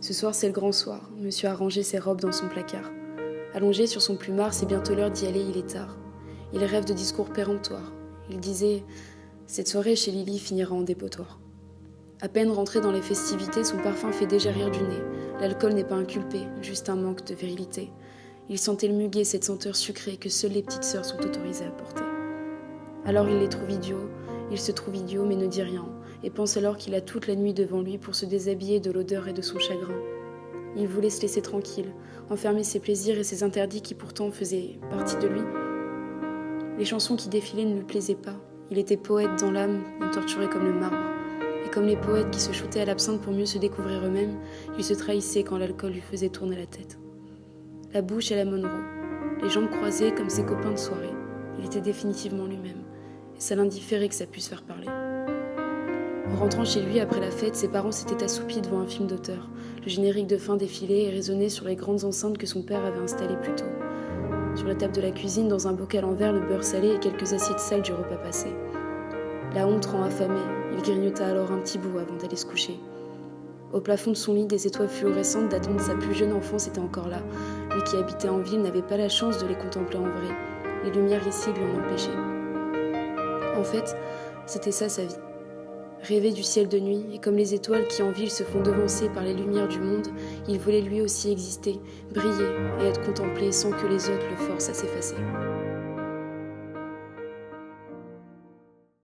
Ce soir, c'est le grand soir. Monsieur a rangé ses robes dans son placard. Allongé sur son plumard, c'est bientôt l'heure d'y aller, il est tard. Il rêve de discours péremptoires. Il disait « Cette soirée chez Lily finira en dépotoir ». À peine rentré dans les festivités, son parfum fait déjà rire du nez. L'alcool n'est pas inculpé, juste un manque de virilité. Il sentait le muguet, cette senteur sucrée que seules les petites sœurs sont autorisées à porter. Alors il les trouve idiots, il se trouve idiot mais ne dit rien, et pense alors qu'il a toute la nuit devant lui pour se déshabiller de l'odeur et de son chagrin. Il voulait se laisser tranquille, enfermer ses plaisirs et ses interdits qui pourtant faisaient partie de lui. Les chansons qui défilaient ne lui plaisaient pas. Il était poète dans l'âme, il torturait comme le marbre. Et comme les poètes qui se shootaient à l'absinthe pour mieux se découvrir eux-mêmes, il se trahissait quand l'alcool lui faisait tourner la tête. La bouche à la Monroe, les jambes croisées comme ses copains de soirée. Il était définitivement lui-même, et ça l'indifférait que ça puisse faire parler. En rentrant chez lui après la fête, ses parents s'étaient assoupis devant un film d'auteur. Le générique de fin défilait et résonnait sur les grandes enceintes que son père avait installées plus tôt. Sur la table de la cuisine, dans un bocal en verre, le beurre salé et quelques assiettes sales du repas passé. La honte rend affamé, il grignota alors un petit bout avant d'aller se coucher. Au plafond de son lit, des étoiles fluorescentes datant de sa plus jeune enfance étaient encore là. Lui qui habitait en ville n'avait pas la chance de les contempler en vrai. Les lumières ici lui en empêchaient. En fait, c'était ça sa vie. Rêver du ciel de nuit, et comme les étoiles qui en ville se font devancer par les lumières du monde, il voulait lui aussi exister, briller et être contemplé sans que les autres le forcent à s'effacer.